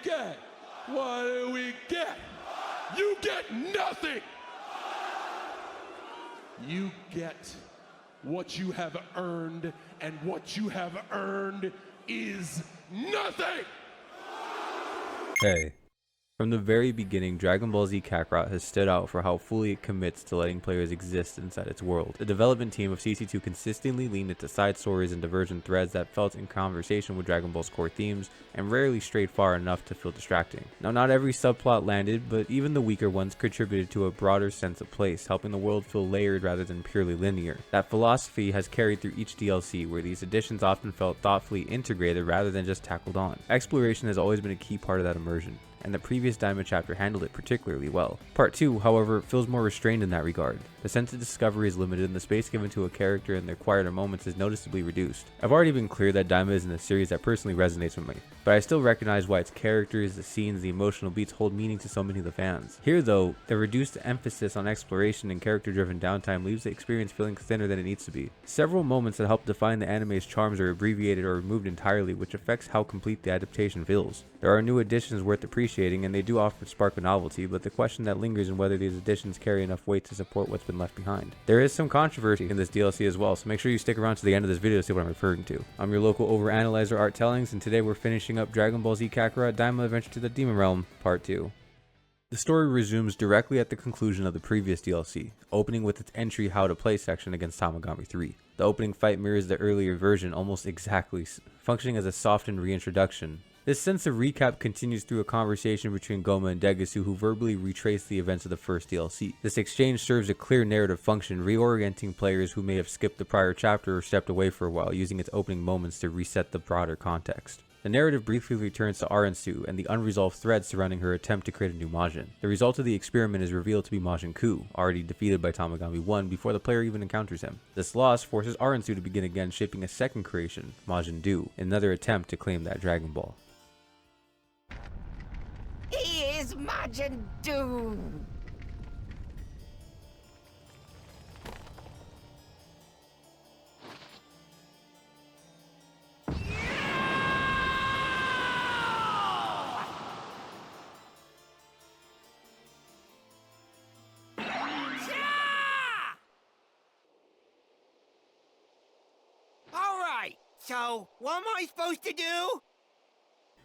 get? What do we get? You get nothing! You get what you have earned, and what you have earned is nothing! Hey. From the very beginning, Dragon Ball Z Kakarot has stood out for how fully it commits to letting players exist inside its world. The development team of CC2 consistently leaned into side stories and divergent threads that felt in conversation with Dragon Ball's core themes, and rarely strayed far enough to feel distracting. Now, not every subplot landed, but even the weaker ones contributed to a broader sense of place, helping the world feel layered rather than purely linear. That philosophy has carried through each DLC, where these additions often felt thoughtfully integrated rather than just tackled on. Exploration has always been a key part of that immersion, and the previous Daima chapter handled it particularly well. Part 2, however, feels more restrained in that regard. The sense of discovery is limited, and the space given to a character in their quieter moments is noticeably reduced. I've already been clear that Daima isn't a series that personally resonates with me, but I still recognize why its characters, the scenes, the emotional beats hold meaning to so many of the fans. Here though, the reduced emphasis on exploration and character-driven downtime leaves the experience feeling thinner than it needs to be. Several moments that help define the anime's charms are abbreviated or removed entirely, which affects how complete the adaptation feels. There are new additions worth appreciating, and they do often spark a novelty, but the question that lingers is whether these additions carry enough weight to support what's been left behind. There is some controversy in this DLC as well, so make sure you stick around to the end of this video to see what I'm referring to. I'm your local overanalyzer Art Tellings, and today we're finishing up Dragon Ball Z Kakarot Daima Adventure to the Demon Realm Part 2. The story resumes directly at the conclusion of the previous DLC, opening with its entry how to play section against Tamagami 3. The opening fight mirrors the earlier version almost exactly, functioning as a softened reintroduction. This sense of recap continues through a conversation between Gomah and Degusu, who verbally retrace the events of the first DLC. This exchange serves a clear narrative function, reorienting players who may have skipped the prior chapter or stepped away for a while, using its opening moments to reset the broader context. The narrative briefly returns to Aransu and the unresolved threads surrounding her attempt to create a new Majin. The result of the experiment is revealed to be Majin Ku, already defeated by Tamagami 1 before the player even encounters him. This loss forces Aransu to begin again, shaping a second creation, Majin Du, in another attempt to claim that Dragon Ball. He is Majin Du! Alright, so what am I supposed to do?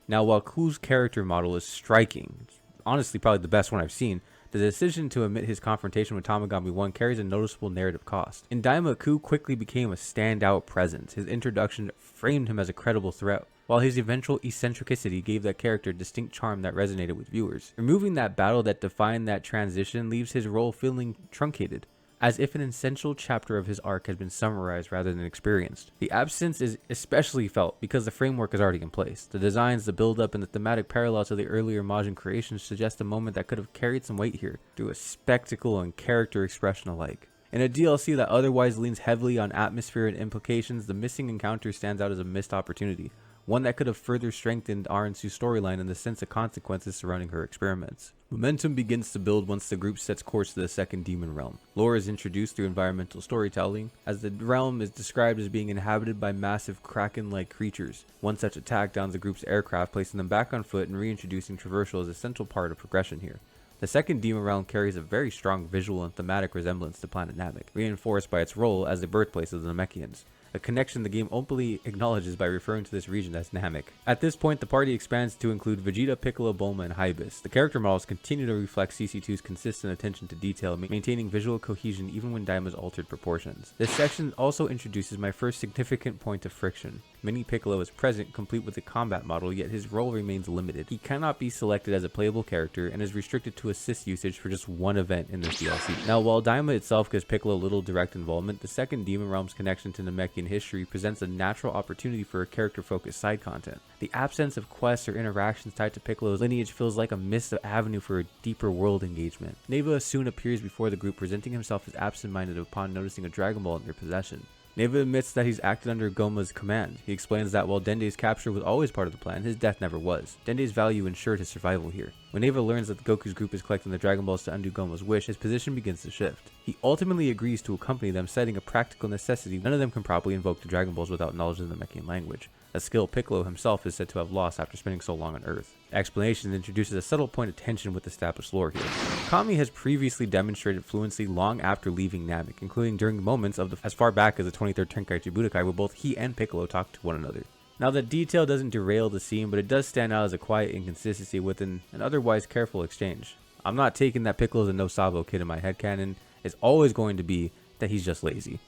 Now, while Ku's character model is striking, it's honestly probably the best one I've seen, the decision to omit his confrontation with Tamagami 1 carries a noticeable narrative cost. In Daima, Ku quickly became a standout presence. His introduction framed him as a credible threat, while his eventual eccentricity gave that character a distinct charm that resonated with viewers. Removing that battle that defined that transition leaves his role feeling truncated, as if an essential chapter of his arc has been summarized rather than experienced. The absence is especially felt because the framework is already in place. The designs, the build-up, and the thematic parallels to the earlier Majin creations suggest a moment that could have carried some weight here, through a spectacle and character expression alike. In a DLC that otherwise leans heavily on atmosphere and implications, the missing encounter stands out as a missed opportunity, one that could have further strengthened Aransu's storyline and the sense of consequences surrounding her experiments. Momentum begins to build once the group sets course to the second demon realm. Lore is introduced through environmental storytelling, as the realm is described as being inhabited by massive kraken-like creatures. One such attack downs the group's aircraft, placing them back on foot and reintroducing traversal as a central part of progression here. The second demon realm carries a very strong visual and thematic resemblance to Planet Namek, reinforced by its role as the birthplace of the Namekians, a connection the game openly acknowledges by referring to this region as Namek. At this point, the party expands to include Vegeta, Piccolo, Bulma, and Hybis. The character models continue to reflect CC2's consistent attention to detail, maintaining visual cohesion even when Daima's altered proportions. This section also introduces my first significant point of friction. Mini Piccolo is present, complete with a combat model, yet his role remains limited. He cannot be selected as a playable character and is restricted to assist usage for just one event in this DLC. Now, while Daima itself gives Piccolo little direct involvement, the second Demon Realm's connection to Namekian history presents a natural opportunity for a character-focused side content. The absence of quests or interactions tied to Piccolo's lineage feels like a missed avenue for a deeper world engagement. Neva soon appears before the group, presenting himself as absent-minded upon noticing a Dragon Ball in their possession. Neva admits that he's acted under Gomah's command. He explains that while Dende's capture was always part of the plan, his death never was. Dende's value ensured his survival here. When Neva learns that Goku's group is collecting the Dragon Balls to undo Gomah's wish, his position begins to shift. He ultimately agrees to accompany them, citing a practical necessity. None of them can properly invoke the Dragon Balls without knowledge of the Namekian language. a skill Piccolo himself is said to have lost after spending so long on Earth. Explanation introduces a subtle point of tension with established lore here. Kami has previously demonstrated fluency long after leaving Namek, including during moments of as far back as the 23rd Tenkaichi Budokai where both he and Piccolo talk to one another. Now the detail doesn't derail the scene, but it does stand out as a quiet inconsistency within an otherwise careful exchange. I'm not taking that Piccolo's a no Sabo kid in my headcanon. It's always going to be that he's just lazy.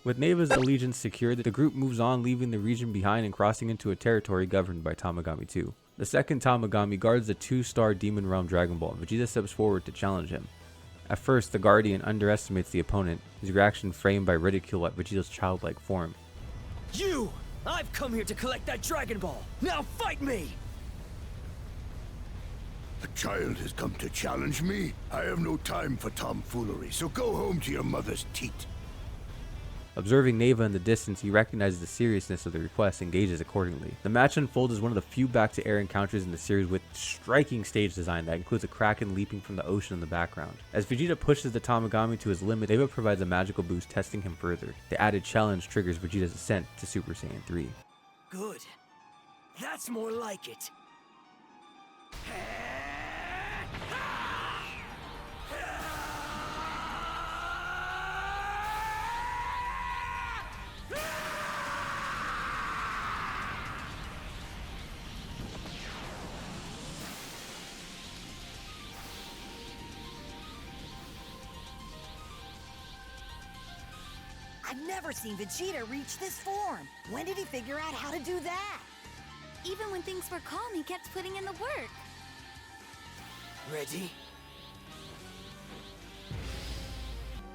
With Neva's allegiance secured, the group moves on, leaving the region behind and crossing into a territory governed by Tamagami 2. The second Tamagami guards the 2-star Demon Realm Dragon Ball, and Vegeta steps forward to challenge him. At first, the Guardian underestimates the opponent, his reaction framed by ridicule at Vegeta's childlike form. You! I've come here to collect that Dragon Ball! Now fight me! A child has come to challenge me? I have no time for tomfoolery, so go home to your mother's teat. Observing Neva in the distance, he recognizes the seriousness of the request and engages accordingly. The match unfolds as one of the few back-to-air encounters in the series with striking stage design that includes a Kraken leaping from the ocean in the background. As Vegeta pushes the Tamagami to his limit, Neva provides a magical boost, testing him further. The added challenge triggers Vegeta's ascent to Super Saiyan 3. Good. That's more like it. I've never seen Vegeta reach this form. When did he figure out how to do that? Even when things were calm, he kept putting in the work. Ready?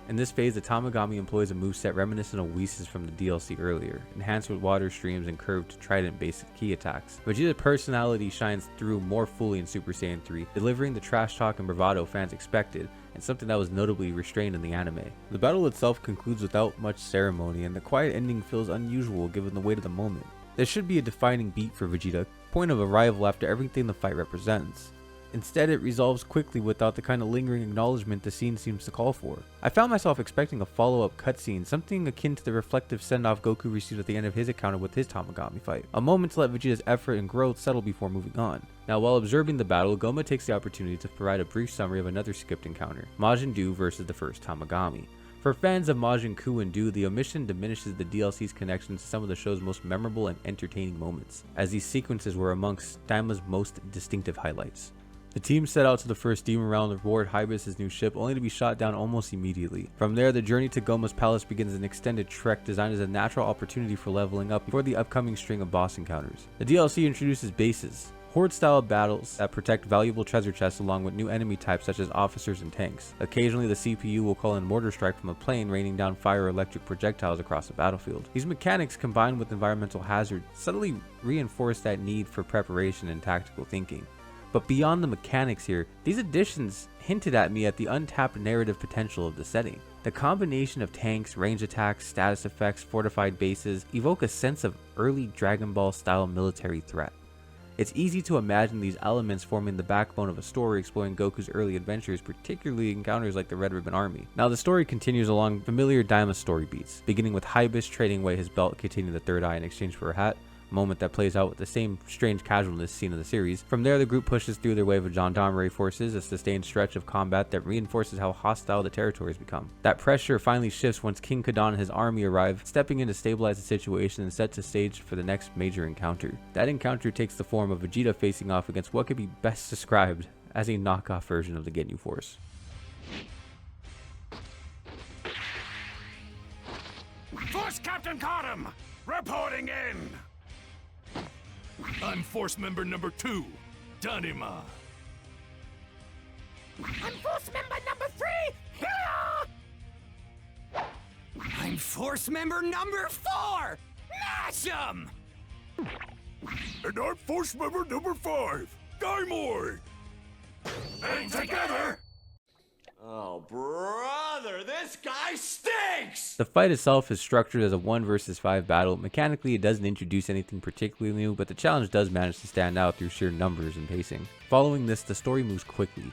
In this phase, the Tamagami employs a moveset reminiscent of Whis' from the DLC earlier, enhanced with water streams and curved trident basic key attacks. Vegeta's personality shines through more fully in Super Saiyan 3, delivering the trash talk and bravado fans expected, and something that was notably restrained in the anime. The battle itself concludes without much ceremony, and the quiet ending feels unusual given the weight of the moment. This should be a defining beat for Vegeta, point of arrival after everything the fight represents. Instead, it resolves quickly without the kind of lingering acknowledgement the scene seems to call for. I found myself expecting a follow-up cutscene, something akin to the reflective send-off Goku received at the end of his encounter with his Tamagami fight. A moment to let Vegeta's effort and growth settle before moving on. Now, while observing the battle, Gomah takes the opportunity to provide a brief summary of another skipped encounter, Majin versus the first Tamagami. For fans of Majin and Do, the omission diminishes the DLC's connection to some of the show's most memorable and entertaining moments, as these sequences were amongst Daima's most distinctive highlights. The team set out to the first Demon Realm to board Hybis' new ship, only to be shot down almost immediately. From there, the journey to Gomah's palace begins an extended trek designed as a natural opportunity for leveling up before the upcoming string of boss encounters. The DLC introduces bases, horde-style battles that protect valuable treasure chests along with new enemy types such as officers and tanks. Occasionally, the CPU will call in mortar strike from a plane, raining down fire or electric projectiles across the battlefield. These mechanics, combined with environmental hazard, subtly reinforce that need for preparation and tactical thinking. But beyond the mechanics here, these additions hinted at me at the untapped narrative potential of the setting. The combination of tanks, range attacks, status effects, fortified bases evoke a sense of early Dragon Ball style military threat. It's easy to imagine these elements forming the backbone of a story exploring Goku's early adventures, particularly encounters like the Red Ribbon Army. Now the story continues along familiar Daima story beats, beginning with Hybis trading away his belt containing the third eye in exchange for a hat, moment that plays out with the same strange casualness seen in the series. From there, the group pushes through their wave of gendarmerie forces, a sustained stretch of combat that reinforces how hostile the territories become. That pressure finally shifts once King Kadon and his army arrive, stepping in to stabilize the situation and set the stage for the next major encounter. That encounter takes the form of Vegeta facing off against what could be best described as a knockoff version of the Ginyu Force. Force Captain Cottam, reporting in. I'm Force Member number 2, Danima. I'm Force Member number 3, here! I'm Force Member number 4! Mash 'em! And I'm Force Member number 5, Daimoy. And together... Oh, brother, this guy stinks! The fight itself is structured as a 1 versus 5 battle. Mechanically, it doesn't introduce anything particularly new, but the challenge does manage to stand out through sheer numbers and pacing. Following this, the story moves quickly.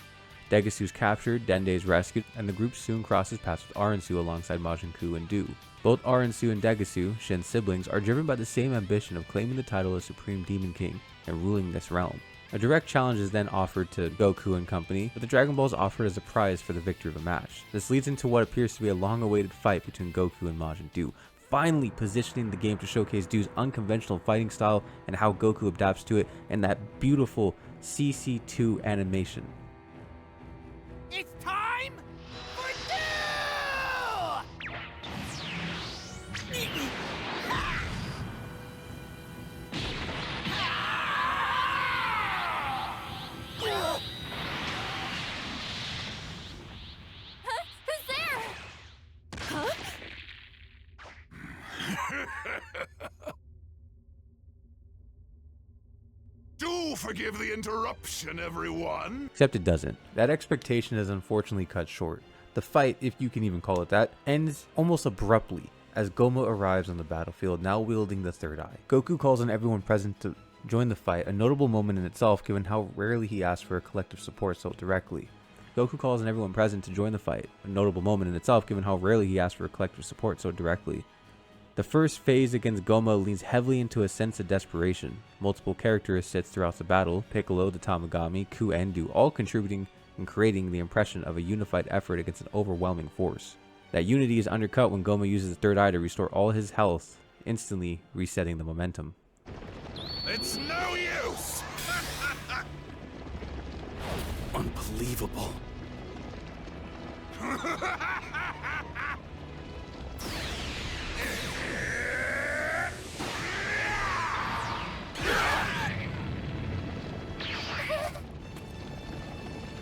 Degasu is captured, Dende is rescued, and the group soon crosses paths with Aransu alongside Majin Ku and Du. Both Aransu and Degasu, Shin's siblings, are driven by the same ambition of claiming the title as Supreme Demon King and ruling this realm. A direct challenge is then offered to Goku and company, with the Dragon Balls offered as a prize for the victor of a match. This leads into what appears to be a long-awaited fight between Goku and Majin Du, finally positioning the game to showcase Du's unconventional fighting style and how Goku adapts to it in that beautiful CC2 animation. It's time for Huh? Who's there? Huh? Do forgive the interruption, everyone. Except it doesn't. That expectation is unfortunately cut short. The fight, if you can even call it that, ends almost abruptly as Gomah arrives on the battlefield, now wielding the third eye. Goku calls on everyone present to join the fight, a notable moment in itself given how rarely he asks for a collective support so directly. Goku calls on everyone present to join the fight, a notable moment in itself given how rarely he asks for a collective support so directly. The first phase against Gomah leans heavily into a sense of desperation. Multiple characters sit throughout the battle, Piccolo, the Tamagami, Ku, and Du, all contributing and creating the impression of a unified effort against an overwhelming force. That unity is undercut when Gomah uses the third eye to restore all his health, instantly resetting the momentum. It's no use! Unbelievable.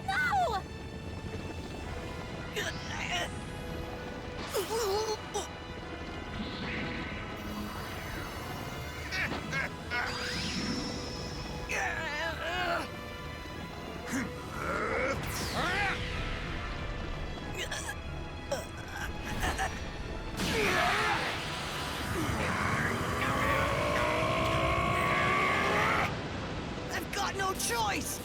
No! I've got no choice!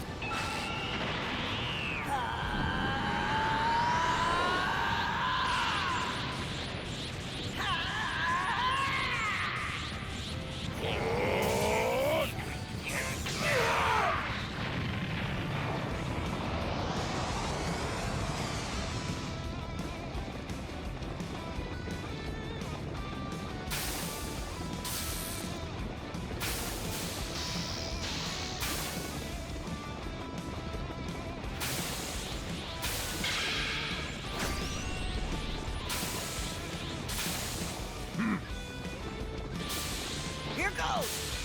Here goes!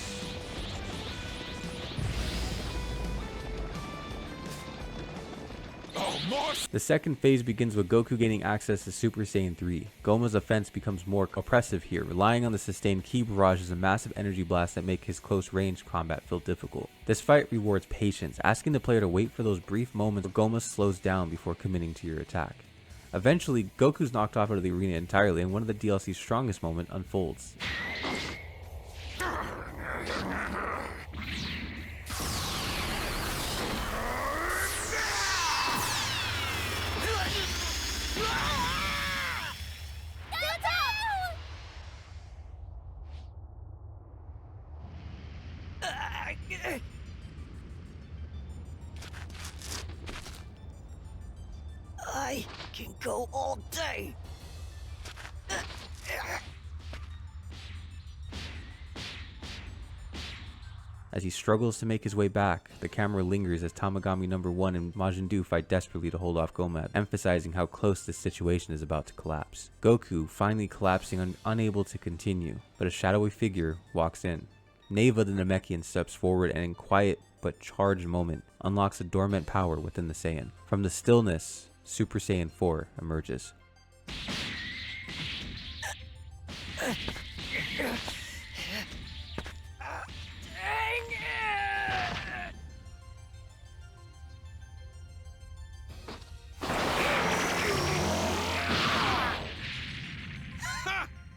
Oh, more The second phase begins with Goku gaining access to Super Saiyan 3. Gomah's offense becomes more oppressive here, relying on the sustained ki barrages and massive energy blasts that make his close range combat feel difficult. This fight rewards patience, asking the player to wait for those brief moments where Gomah slows down before committing to your attack. Eventually, Goku's knocked off out of the arena entirely and one of the DLC's strongest moments unfolds. I can go all day. As he struggles to make his way back, the camera lingers as Tamagami number 1 and Majin Du fight desperately to hold off Gomah, emphasizing how close this situation is about to collapse. Goku finally collapsing and unable to continue, but a shadowy figure walks in. Neva the Namekian steps forward and in quiet but charged moment unlocks a dormant power within the Saiyan. From the stillness, Super Saiyan 4 emerges.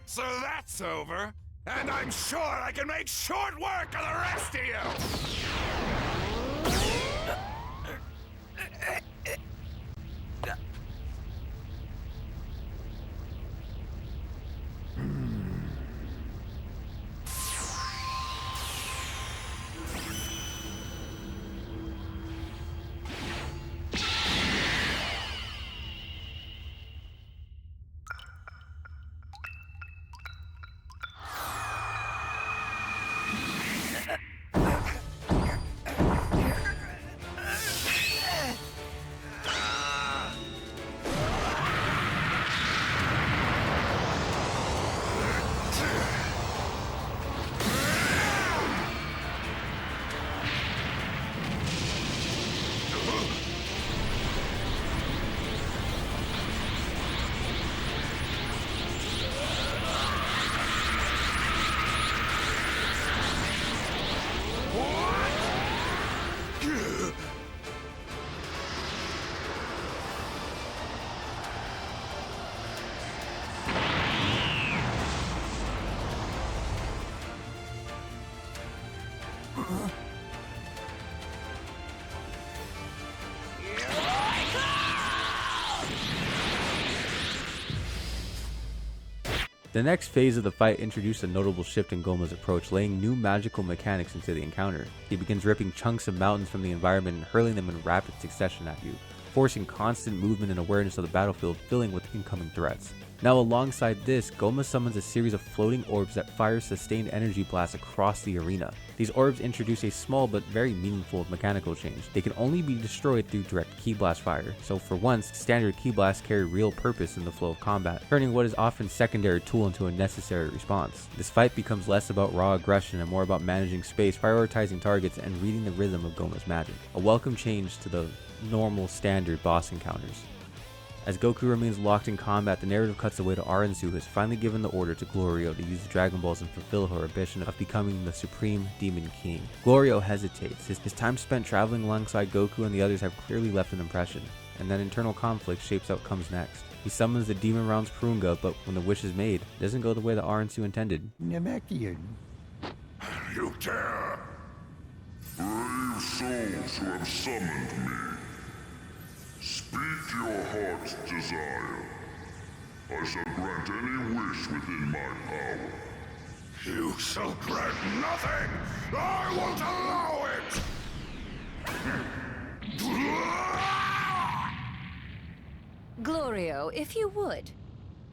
So that's over, and I'm sure I can make short work of the rest of you! The next phase of the fight introduced a notable shift in Gomah's approach, laying new magical mechanics into the encounter. He begins ripping chunks of mountains from the environment and hurling them in rapid succession at you, forcing constant movement and awareness of the battlefield, filling with incoming threats. Now alongside this, Gomah summons a series of floating orbs that fire sustained energy blasts across the arena. These orbs introduce a small but very meaningful mechanical change. They can only be destroyed through direct ki blast fire, so for once, standard ki blasts carry real purpose in the flow of combat, turning what is often secondary tool into a necessary response. This fight becomes less about raw aggression and more about managing space, prioritizing targets, and reading the rhythm of Gomah's magic. A welcome change to the normal standard boss encounters. As Goku remains locked in combat, the narrative cuts away to Aransu, who has finally given the order to Glorio to use the Dragon Balls and fulfill her ambition of becoming the Supreme Demon King. Glorio hesitates. His time spent traveling alongside Goku and the others have clearly left an impression, and that internal conflict shapes out what comes next. He summons the Demon Realm's Purunga, but when the wish is made, it doesn't go the way that Aransu intended. Namekian. You dare! Brave souls who have summoned me. Speak your heart's desire. I shall grant any wish within my power. You shall grant nothing! I won't allow it! Glorio, if you would,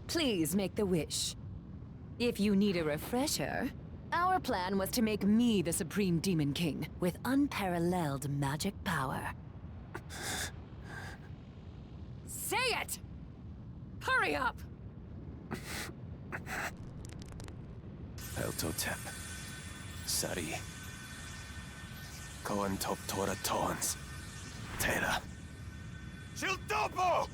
please make the wish. If you need a refresher, our plan was to make me the Supreme Demon King with unparalleled magic power. Say it! Hurry up! Peltotep. Sari. Koan top tora tons. Tera. Shiltopo!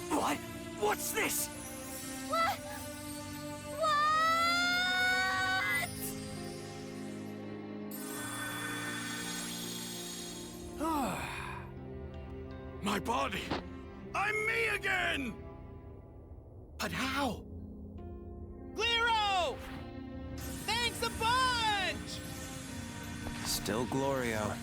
What? What's this? What? What? My body! I'm me again! But how? Glorio! Thanks a bunch! Still Glorio.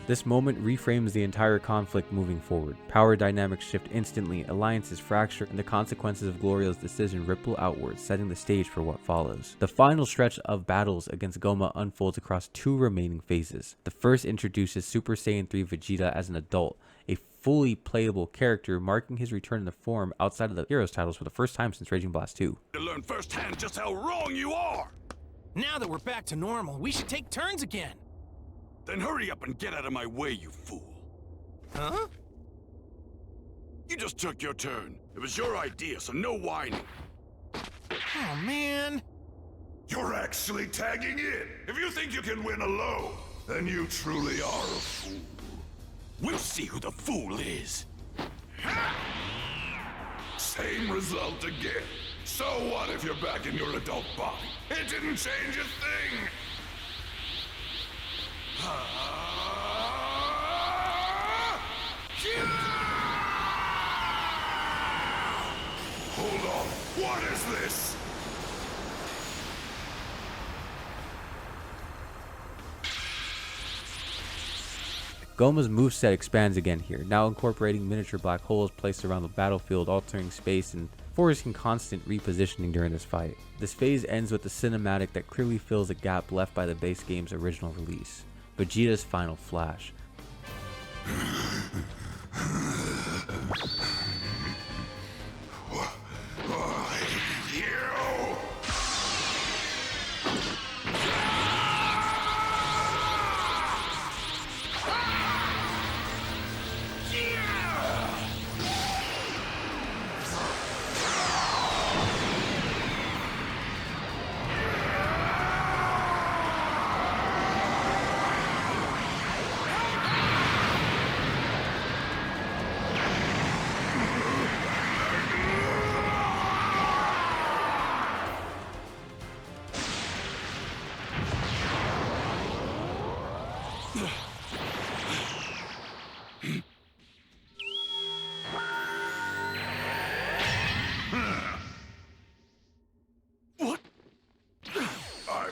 This moment reframes the entire conflict moving forward. Power dynamics shift instantly, alliances fracture, and the consequences of Glorio's decision ripple outwards, setting the stage for what follows. The final stretch of battles against Gomah unfolds across two remaining phases. The first introduces Super Saiyan 3 Vegeta as an adult, a fully playable character marking his return to form outside of the Heroes titles for the first time since Raging Blast 2. To learn firsthand just how wrong you are! Now that we're back to normal, we should take turns again. Then hurry up and get out of my way, you fool. Huh? You just took your turn. It was your idea, so no whining. Oh, man. You're actually tagging in. If you think you can win alone, then you truly are a fool. We'll see who the fool is. Ha! Same result again. So what if you're back in your adult body? It didn't change a thing. Hold on, what is this? Gomah's moveset expands again here, now incorporating miniature black holes placed around the battlefield, altering space and forcing constant repositioning during this fight. This phase ends with the cinematic that clearly fills a gap left by the base game's original release. Vegeta's final flash.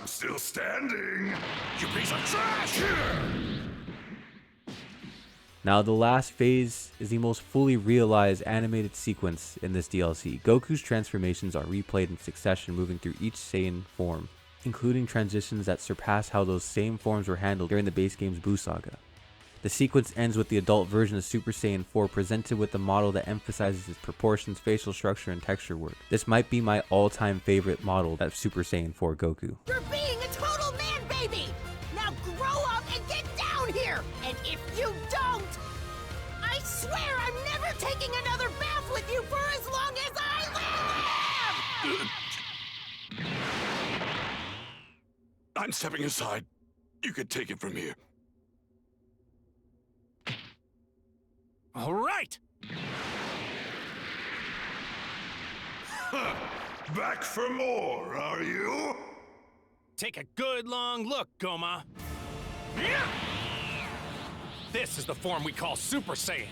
I'm still standing. You piece of trash! Now, the last phase is the most fully realized animated sequence in this DLC. Goku's transformations are replayed in succession, moving through each Saiyan form, including transitions that surpass how those same forms were handled during the base game's Buu saga. The sequence ends with the adult version of Super Saiyan 4 presented with a model that emphasizes its proportions, facial structure, and texture work. This might be my all-time favorite model of Super Saiyan 4 Goku. You're being a total man baby! Now grow up and get down here! And if you don't, I swear I'm never taking another bath with you for as long as I live! I'm stepping aside. You can take it from here. All right! Back for more, are you? Take a good long look, Gomah. Yeah! This is the form we call Super Saiyan.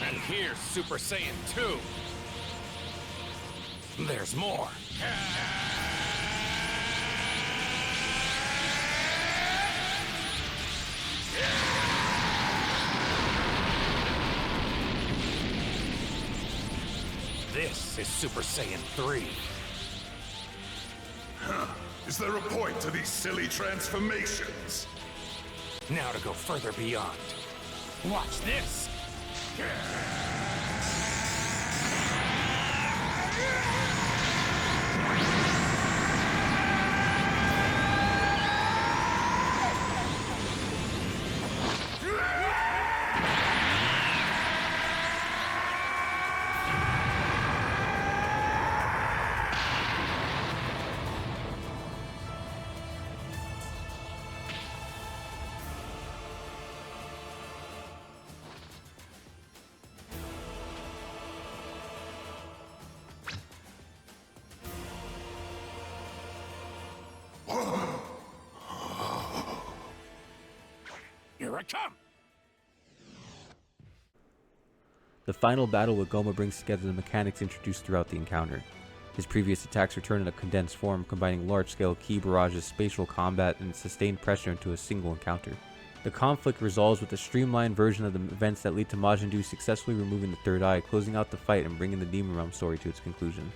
And here's Super Saiyan 2. There's more. This is Super Saiyan 3. Is there a point to these silly transformations? Now to go further beyond. Watch this! Here I come! The final battle with Gomah brings together the mechanics introduced throughout the encounter. His previous attacks return in a condensed form, combining large-scale ki barrages, spatial combat, and sustained pressure into a single encounter. The conflict resolves with a streamlined version of the events that lead to Majin successfully removing the third eye, closing out the fight and bringing the Demon Realm story to its conclusion.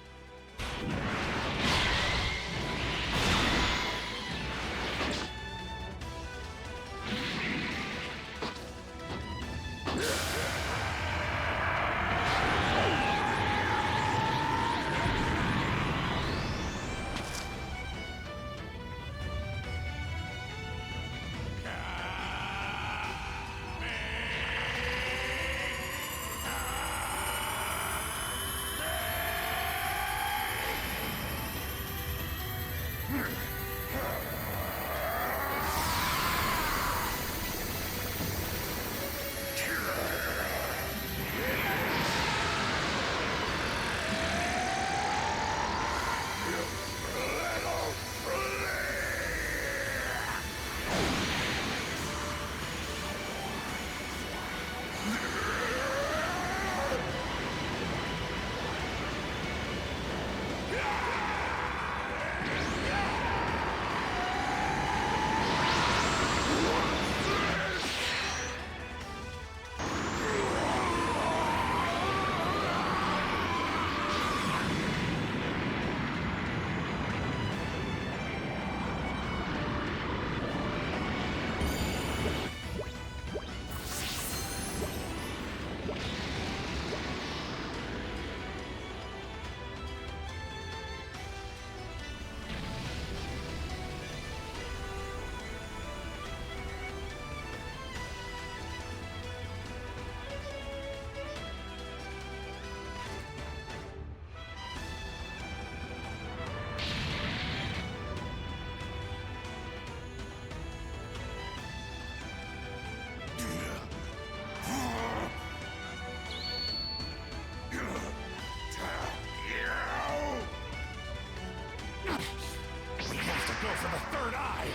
Go for the third eye!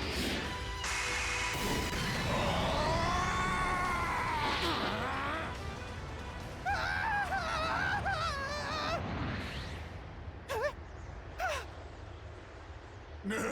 Damn you!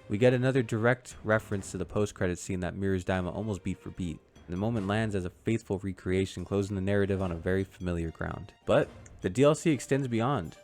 We get another direct reference to the post-credits scene that mirrors Daima almost beat for beat. The moment lands as a faithful recreation, closing the narrative on a very familiar ground. But the DLC extends beyond,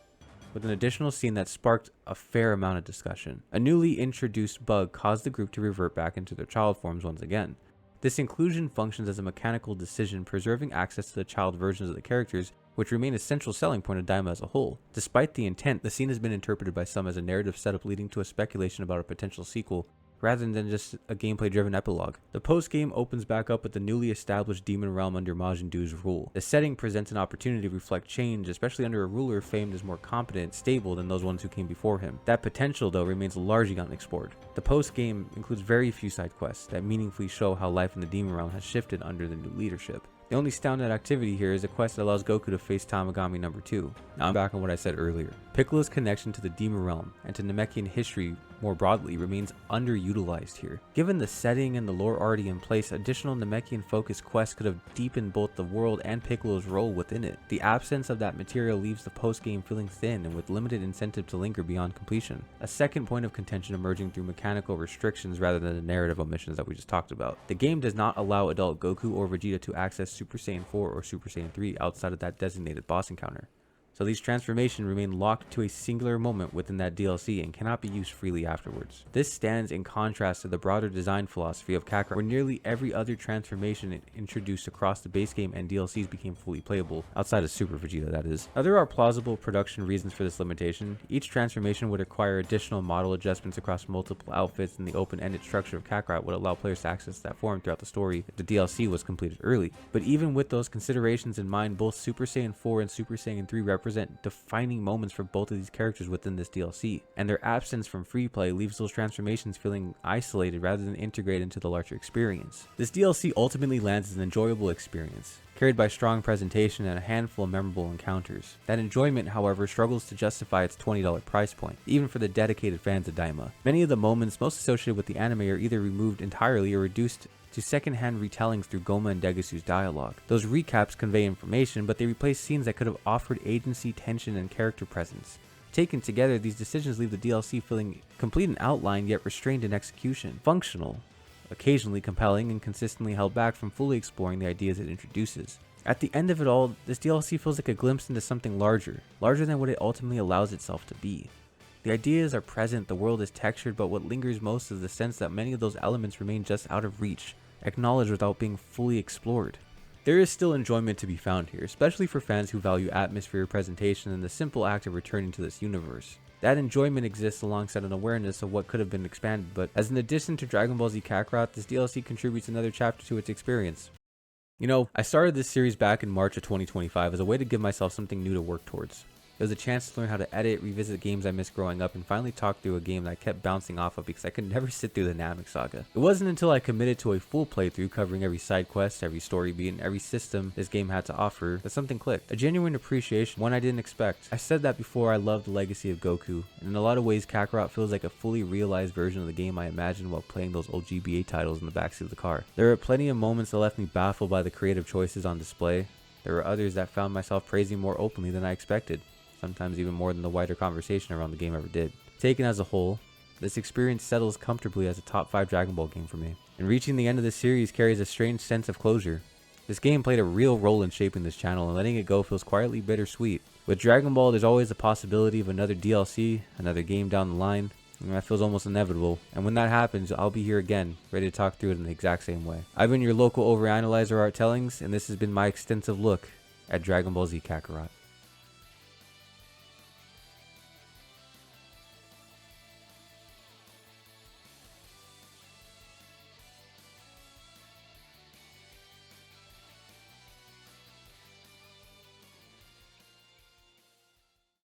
with an additional scene that sparked a fair amount of discussion. A newly introduced bug caused the group to revert back into their child forms once again. This inclusion functions as a mechanical decision, preserving access to the child versions of the characters, which remain a central selling point of Daima as a whole. Despite the intent, the scene has been interpreted by some as a narrative setup leading to a speculation about a potential sequel, rather than just a gameplay-driven epilogue. The post-game opens back up with the newly established demon realm under Majin Buu's rule. The setting presents an opportunity to reflect change, especially under a ruler famed as more competent and stable than those ones who came before him. That potential, though, remains largely unexplored. The post-game includes very few side quests that meaningfully show how life in the demon realm has shifted under the new leadership. The only standout activity here is a quest that allows Goku to face Tamagami number 2. Now I'm back on what I said earlier. Piccolo's connection to the demon realm and to Namekian history more broadly remains underutilized here. Given the setting and the lore already in place, additional Namekian focused quests could have deepened both the world and Piccolo's role within it. The absence of that material leaves the post-game feeling thin and with limited incentive to linger beyond completion. A second point of contention emerging through mechanical restrictions rather than the narrative omissions that we just talked about. The game does not allow adult Goku or Vegeta to access Super Saiyan 4 or Super Saiyan 3 outside of that designated boss encounter. So these transformations remain locked to a singular moment within that DLC and cannot be used freely afterwards. This stands in contrast to the broader design philosophy of Kakarot, where nearly every other transformation introduced across the base game and DLCs became fully playable, outside of Super Vegeta that is. Now there are plausible production reasons for this limitation. Each transformation would require additional model adjustments across multiple outfits, and the open-ended structure of Kakarot would allow players to access that form throughout the story if the DLC was completed early. But even with those considerations in mind, both Super Saiyan 4 and Super Saiyan 3 represent defining moments for both of these characters within this DLC, and their absence from free play leaves those transformations feeling isolated rather than integrated into the larger experience. This DLC ultimately lands as an enjoyable experience, carried by strong presentation and a handful of memorable encounters. That enjoyment, however, struggles to justify its $20 price point, even for the dedicated fans of Daima. Many of the moments most associated with the anime are either removed entirely or reduced to second-hand retellings through Gomah and Degasu's dialogue. Those recaps convey information, but they replace scenes that could have offered agency, tension, and character presence. Taken together, these decisions leave the DLC feeling complete in outline yet restrained in execution. Functional, occasionally compelling, and consistently held back from fully exploring the ideas it introduces. At the end of it all, this DLC feels like a glimpse into something larger than what it ultimately allows itself to be. The ideas are present, the world is textured, but what lingers most is the sense that many of those elements remain just out of reach, acknowledged without being fully explored. There is still enjoyment to be found here, especially for fans who value atmosphere, presentation, and the simple act of returning to this universe. That enjoyment exists alongside an awareness of what could have been expanded, but as an addition to Dragon Ball Z Kakarot, this DLC contributes another chapter to its experience. You know, I started this series back in March of 2025 as a way to give myself something new to work towards. It was a chance to learn how to edit, revisit games I missed growing up, and finally talk through a game that I kept bouncing off of because I could never sit through the Namek saga. It wasn't until I committed to a full playthrough covering every side quest, every story beat, and every system this game had to offer that something clicked. A genuine appreciation, one I didn't expect. I said that before, I love the legacy of Goku, and in a lot of ways Kakarot feels like a fully realized version of the game I imagined while playing those old GBA titles in the backseat of the car. There were plenty of moments that left me baffled by the creative choices on display. There were others that found myself praising more openly than I expected. Sometimes even more than the wider conversation around the game ever did. Taken as a whole, this experience settles comfortably as a top 5 Dragon Ball game for me. And reaching the end of this series carries a strange sense of closure. This game played a real role in shaping this channel, and letting it go feels quietly bittersweet. With Dragon Ball, there's always the possibility of another DLC, another game down the line, and that feels almost inevitable. And when that happens, I'll be here again, ready to talk through it in the exact same way. I've been your local overanalyzer Art Tellings, and this has been my extensive look at Dragon Ball Z Kakarot.